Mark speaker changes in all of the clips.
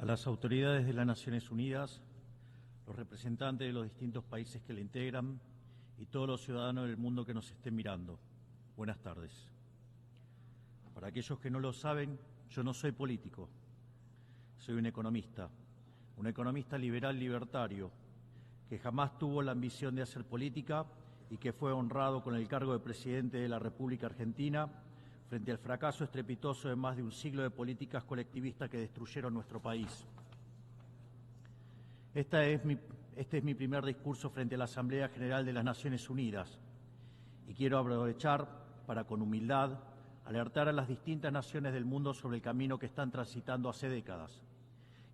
Speaker 1: a las autoridades de las Naciones Unidas, los representantes de los distintos países que la integran y todos los ciudadanos del mundo que nos estén mirando. Buenas tardes. Para aquellos que no lo saben, yo no soy político, soy un economista liberal libertario, que jamás tuvo la ambición de hacer política y que fue honrado con el cargo de presidente de la República Argentina frente al fracaso estrepitoso de más de un siglo de políticas colectivistas que destruyeron nuestro país. Este es mi primer discurso frente a la Asamblea General de las Naciones Unidas y quiero aprovechar para, con humildad, alertar a las distintas naciones del mundo sobre el camino que están transitando hace décadas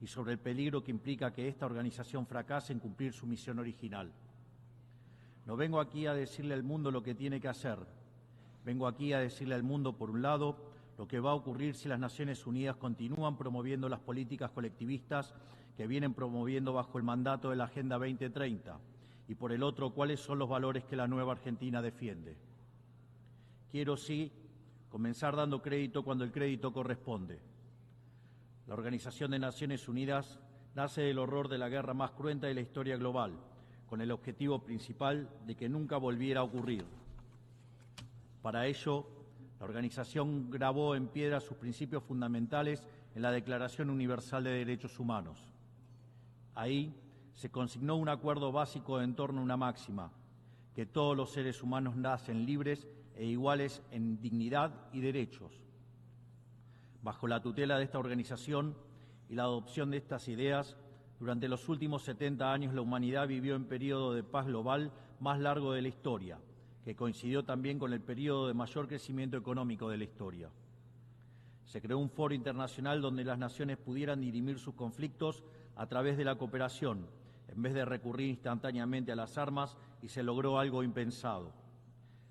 Speaker 1: y sobre el peligro que implica que esta organización fracase en cumplir su misión original. No vengo aquí a decirle al mundo lo que tiene que hacer. Vengo aquí a decirle al mundo, por un lado, lo que va a ocurrir si las Naciones Unidas continúan promoviendo las políticas colectivistas que vienen promoviendo bajo el mandato de la Agenda 2030, y por el otro, cuáles son los valores que la nueva Argentina defiende. Quiero, sí, comenzar dando crédito cuando el crédito corresponde. La Organización de Naciones Unidas nace del horror de la guerra más cruenta de la historia global, con el objetivo principal de que nunca volviera a ocurrir. Para ello, la organización grabó en piedra sus principios fundamentales en la Declaración Universal de Derechos Humanos. Ahí se consignó un acuerdo básico en torno a una máxima, que todos los seres humanos nacen libres e iguales en dignidad y derechos. Bajo la tutela de esta organización y la adopción de estas ideas, durante los últimos 70 años la humanidad vivió en periodo de paz global más largo de la historia, que coincidió también con el periodo de mayor crecimiento económico de la historia. Se creó un foro internacional donde las naciones pudieran dirimir sus conflictos a través de la cooperación, en vez de recurrir instantáneamente a las armas, y se logró algo impensado: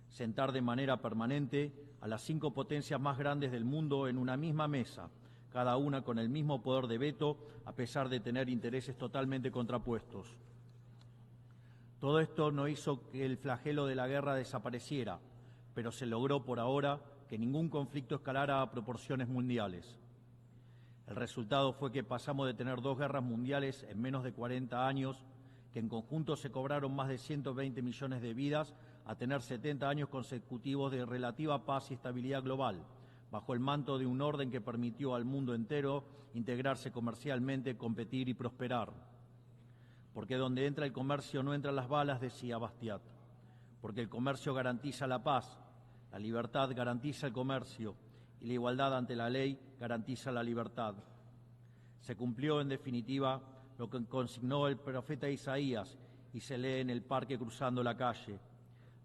Speaker 1: sentar de manera permanente a las 5 potencias más grandes del mundo en una misma mesa, cada una con el mismo poder de veto, a pesar de tener intereses totalmente contrapuestos. Todo esto no hizo que el flagelo de la guerra desapareciera, pero se logró por ahora que ningún conflicto escalara a proporciones mundiales. El resultado fue que pasamos de tener 2 guerras mundiales en menos de 40 años, que en conjunto se cobraron más de 120 millones de vidas, a tener 70 años consecutivos de relativa paz y estabilidad global, bajo el manto de un orden que permitió al mundo entero integrarse comercialmente, competir y prosperar. Porque donde entra el comercio no entran las balas, decía Bastiat. Porque el comercio garantiza la paz, la libertad garantiza el comercio y la igualdad ante la ley garantiza la libertad. Se cumplió, en definitiva, lo que consignó el profeta Isaías y se lee en el parque cruzando la calle.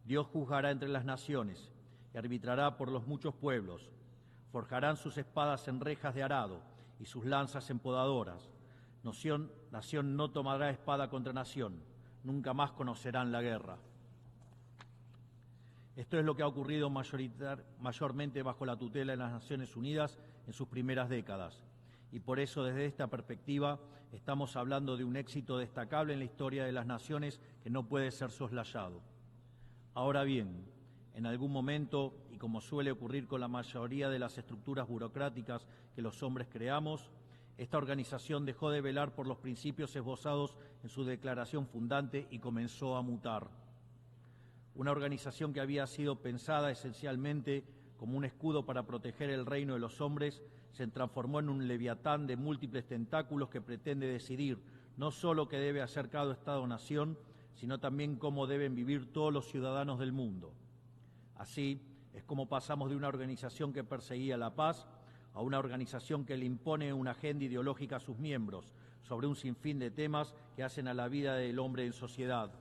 Speaker 1: Dios juzgará entre las naciones y arbitrará por los muchos pueblos. Forjarán sus espadas en rejas de arado y sus lanzas en podadoras. Nación no tomará espada contra nación, nunca más conocerán la guerra. Esto es lo que ha ocurrido mayormente bajo la tutela de las Naciones Unidas en sus primeras décadas, y por eso desde esta perspectiva estamos hablando de un éxito destacable en la historia de las naciones que no puede ser soslayado. Ahora bien, en algún momento, y como suele ocurrir con la mayoría de las estructuras burocráticas que los hombres creamos, esta organización dejó de velar por los principios esbozados en su declaración fundante y comenzó a mutar. Una organización que había sido pensada esencialmente como un escudo para proteger el reino de los hombres se transformó en un leviatán de múltiples tentáculos que pretende decidir no solo qué debe hacer cada Estado-nación, sino también cómo deben vivir todos los ciudadanos del mundo. Así es como pasamos de una organización que perseguía la paz a una organización que le impone una agenda ideológica a sus miembros sobre un sinfín de temas que hacen a la vida del hombre en sociedad.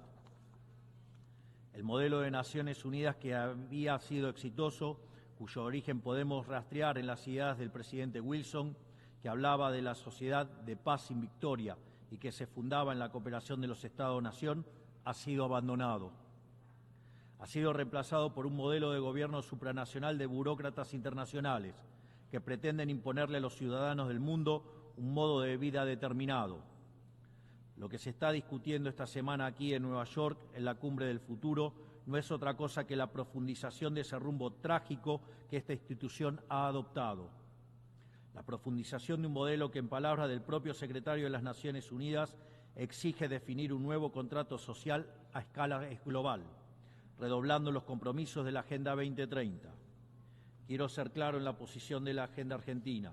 Speaker 1: El modelo de Naciones Unidas, que había sido exitoso, cuyo origen podemos rastrear en las ideas del presidente Wilson, que hablaba de la sociedad de paz sin victoria y que se fundaba en la cooperación de los Estados-nación, ha sido abandonado. Ha sido reemplazado por un modelo de gobierno supranacional de burócratas internacionales que pretenden imponerle a los ciudadanos del mundo un modo de vida determinado. Lo que se está discutiendo esta semana aquí en Nueva York, en la Cumbre del Futuro, no es otra cosa que la profundización de ese rumbo trágico que esta institución ha adoptado. La profundización de un modelo que, en palabras del propio secretario de las Naciones Unidas, exige definir un nuevo contrato social a escala global, redoblando los compromisos de la Agenda 2030. Quiero ser claro en la posición de la Agenda Argentina.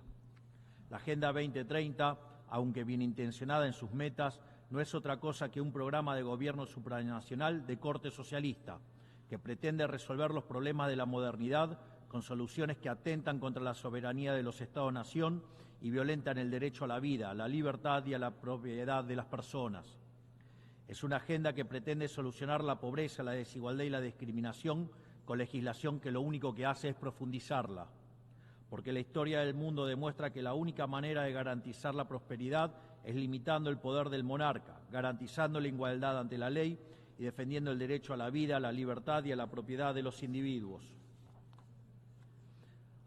Speaker 1: La Agenda 2030, aunque bien intencionada en sus metas, no es otra cosa que un programa de gobierno supranacional de corte socialista, que pretende resolver los problemas de la modernidad con soluciones que atentan contra la soberanía de los Estados-nación y violentan el derecho a la vida, a la libertad y a la propiedad de las personas. Es una agenda que pretende solucionar la pobreza, la desigualdad y la discriminación con legislación que lo único que hace es profundizarla. Porque la historia del mundo demuestra que la única manera de garantizar la prosperidad es limitando el poder del monarca, garantizando la igualdad ante la ley y defendiendo el derecho a la vida, a la libertad y a la propiedad de los individuos.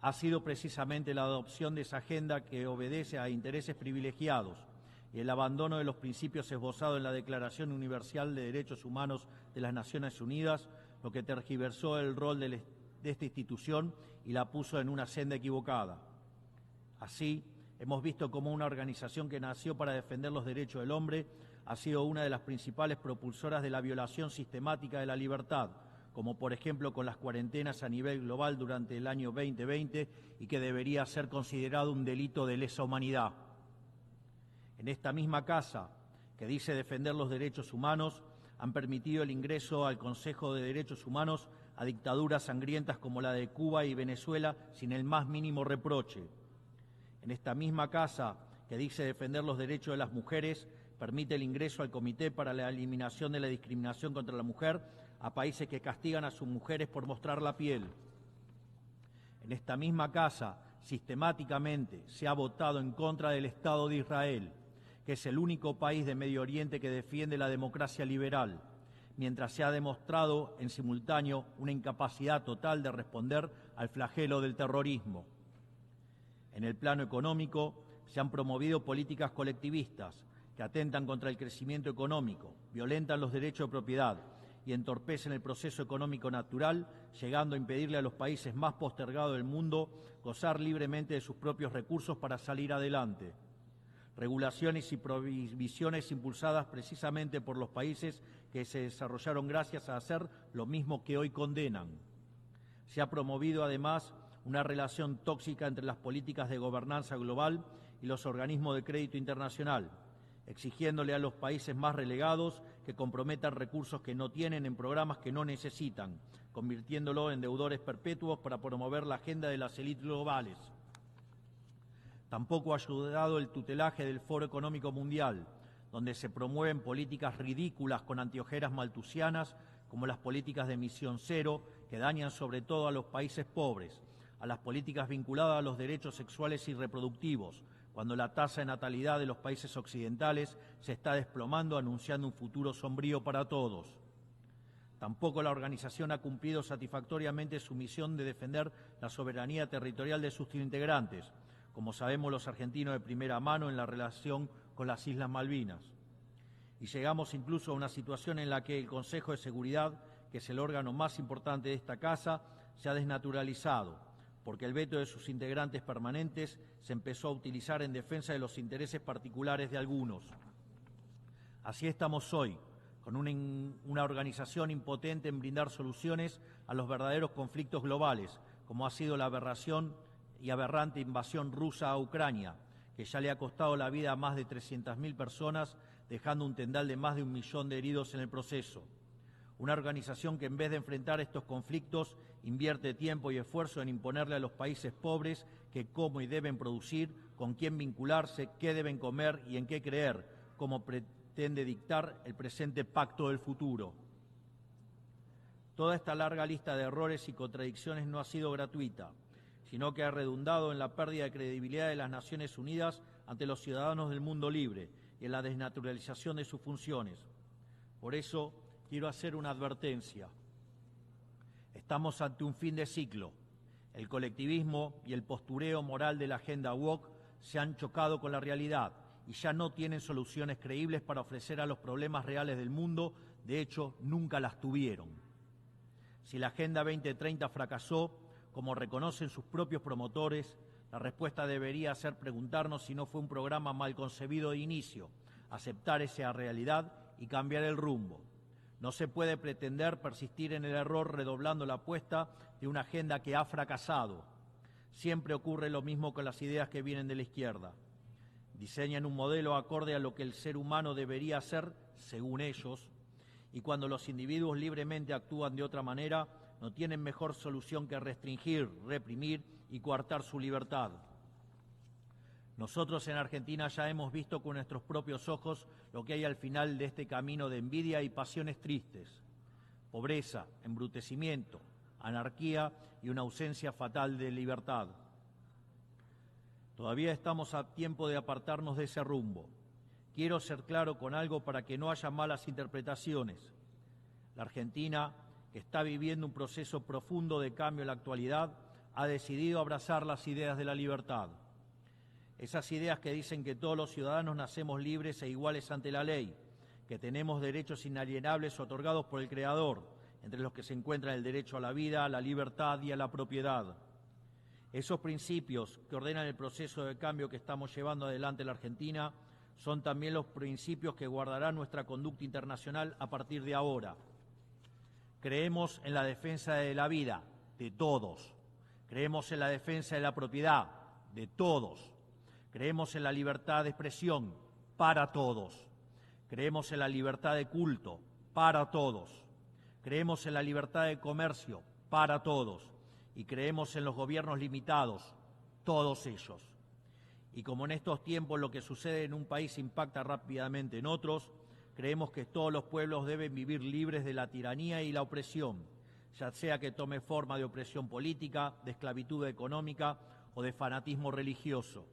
Speaker 1: Ha sido precisamente la adopción de esa agenda que obedece a intereses privilegiados y el abandono de los principios esbozados en la Declaración Universal de Derechos Humanos de las Naciones Unidas lo que tergiversó el rol de esta institución y la puso en una senda equivocada. Así, hemos visto cómo una organización que nació para defender los derechos del hombre ha sido una de las principales propulsoras de la violación sistemática de la libertad, como por ejemplo con las cuarentenas a nivel global durante el año 2020 y que debería ser considerado un delito de lesa humanidad. En esta misma casa, que dice defender los derechos humanos, han permitido el ingreso al Consejo de Derechos Humanos a dictaduras sangrientas como la de Cuba y Venezuela sin el más mínimo reproche. En esta misma casa, que dice defender los derechos de las mujeres, permite el ingreso al Comité para la Eliminación de la Discriminación contra la Mujer a países que castigan a sus mujeres por mostrar la piel. En esta misma casa, sistemáticamente, se ha votado en contra del Estado de Israel, que es el único país de Medio Oriente que defiende la democracia liberal, mientras se ha demostrado en simultáneo una incapacidad total de responder al flagelo del terrorismo. En el plano económico, se han promovido políticas colectivistas que atentan contra el crecimiento económico, violentan los derechos de propiedad y entorpecen el proceso económico natural, llegando a impedirle a los países más postergados del mundo gozar libremente de sus propios recursos para salir adelante. Regulaciones y prohibiciones impulsadas precisamente por los países que se desarrollaron gracias a hacer lo mismo que hoy condenan. Se ha promovido además una relación tóxica entre las políticas de gobernanza global y los organismos de crédito internacional, exigiéndole a los países más relegados que comprometan recursos que no tienen en programas que no necesitan, convirtiéndolo en deudores perpetuos para promover la agenda de las élites globales. Tampoco ha ayudado el tutelaje del Foro Económico Mundial, donde se promueven políticas ridículas con anteojeras maltusianas, como las políticas de emisión cero, que dañan sobre todo a los países pobres, a las políticas vinculadas a los derechos sexuales y reproductivos, cuando la tasa de natalidad de los países occidentales se está desplomando, anunciando un futuro sombrío para todos. Tampoco la organización ha cumplido satisfactoriamente su misión de defender la soberanía territorial de sus integrantes, como sabemos los argentinos de primera mano en la relación con las Islas Malvinas. Y llegamos incluso a una situación en la que el Consejo de Seguridad, que es el órgano más importante de esta casa, se ha desnaturalizado, porque el veto de sus integrantes permanentes se empezó a utilizar en defensa de los intereses particulares de algunos. Así estamos hoy, con una organización impotente en brindar soluciones a los verdaderos conflictos globales, como ha sido la aberración y aberrante invasión rusa a Ucrania, que ya le ha costado la vida a más de 300.000 personas, dejando un tendal de más de 1 millón de heridos en el proceso. Una organización que en vez de enfrentar estos conflictos invierte tiempo y esfuerzo en imponerle a los países pobres que cómo y deben producir, con quién vincularse, qué deben comer y en qué creer, como pretende dictar el presente pacto del futuro. Toda esta larga lista de errores y contradicciones no ha sido gratuita, sino que ha redundado en la pérdida de credibilidad de las Naciones Unidas ante los ciudadanos del mundo libre y en la desnaturalización de sus funciones. Por eso, quiero hacer una advertencia. Estamos ante un fin de ciclo. El colectivismo y el postureo moral de la agenda woke se han chocado con la realidad y ya no tienen soluciones creíbles para ofrecer a los problemas reales del mundo. De hecho, nunca las tuvieron. Si la Agenda 2030 fracasó, como reconocen sus propios promotores, La respuesta debería ser preguntarnos si no fue un programa mal concebido de inicio, aceptar esa realidad y cambiar el rumbo. No se puede pretender persistir en el error redoblando la apuesta de una agenda que ha fracasado. Siempre ocurre lo mismo con las ideas que vienen de la izquierda. Diseñan un modelo acorde a lo que el ser humano debería ser, según ellos, y cuando los individuos libremente actúan de otra manera, no tienen mejor solución que restringir, reprimir y coartar su libertad. Nosotros en Argentina ya hemos visto con nuestros propios ojos lo que hay al final de este camino de envidia y pasiones tristes. Pobreza, embrutecimiento, anarquía y una ausencia fatal de libertad. Todavía estamos a tiempo de apartarnos de ese rumbo. Quiero ser claro con algo para que no haya malas interpretaciones. La Argentina, que está viviendo un proceso profundo de cambio en la actualidad, ha decidido abrazar las ideas de la libertad. Esas ideas que dicen que todos los ciudadanos nacemos libres e iguales ante la ley, que tenemos derechos inalienables otorgados por el Creador, entre los que se encuentran el derecho a la vida, a la libertad y a la propiedad. Esos principios que ordenan el proceso de cambio que estamos llevando adelante en la Argentina son también los principios que guardarán nuestra conducta internacional a partir de ahora. Creemos en la defensa de la vida, de todos. Creemos en la defensa de la propiedad, de todos. Creemos en la libertad de expresión, para todos. Creemos en la libertad de culto, para todos. Creemos en la libertad de comercio, para todos. Y creemos en los gobiernos limitados, todos ellos. Y como en estos tiempos lo que sucede en un país impacta rápidamente en otros, creemos que todos los pueblos deben vivir libres de la tiranía y la opresión, ya sea que tome forma de opresión política, de esclavitud económica o de fanatismo religioso.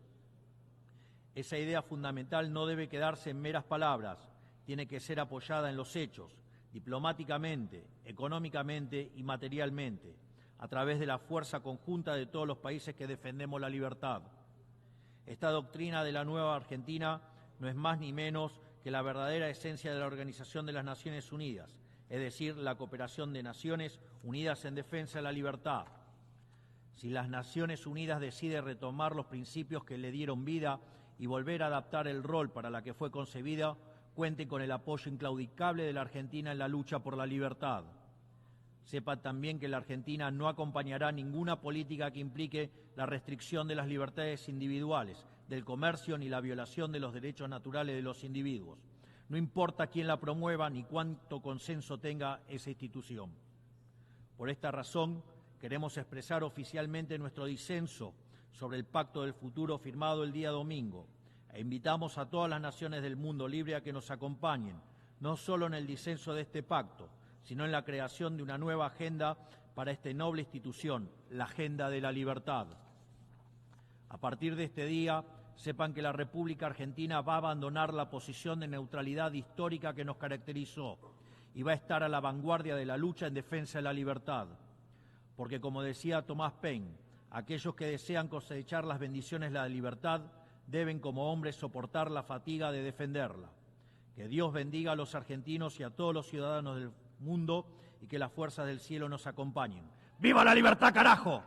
Speaker 1: Esa idea fundamental no debe quedarse en meras palabras, tiene que ser apoyada en los hechos, diplomáticamente, económicamente y materialmente, a través de la fuerza conjunta de todos los países que defendemos la libertad. Esta doctrina de la nueva Argentina no es más ni menos que la verdadera esencia de la Organización de las Naciones Unidas, es decir, la cooperación de naciones unidas en defensa de la libertad. Si las Naciones Unidas deciden retomar los principios que le dieron vida y volver a adaptar el rol para la que fue concebida, cuente con el apoyo inclaudicable de la Argentina en la lucha por la libertad. Sepan también que la Argentina no acompañará ninguna política que implique la restricción de las libertades individuales, del comercio ni la violación de los derechos naturales de los individuos. No importa quién la promueva ni cuánto consenso tenga esa institución. Por esta razón, queremos expresar oficialmente nuestro disenso sobre el Pacto del Futuro firmado el día domingo e invitamos a todas las naciones del mundo libre a que nos acompañen, no solo en el disenso de este pacto, sino en la creación de una nueva agenda para esta noble institución, la agenda de la libertad. A partir de este día, sepan que la República Argentina va a abandonar la posición de neutralidad histórica que nos caracterizó y va a estar a la vanguardia de la lucha en defensa de la libertad. Porque, como decía Tomás Paine, aquellos que desean cosechar las bendiciones de la libertad deben como hombres soportar la fatiga de defenderla. Que Dios bendiga a los argentinos y a todos los ciudadanos del mundo y que las fuerzas del cielo nos acompañen. ¡Viva la libertad, carajo!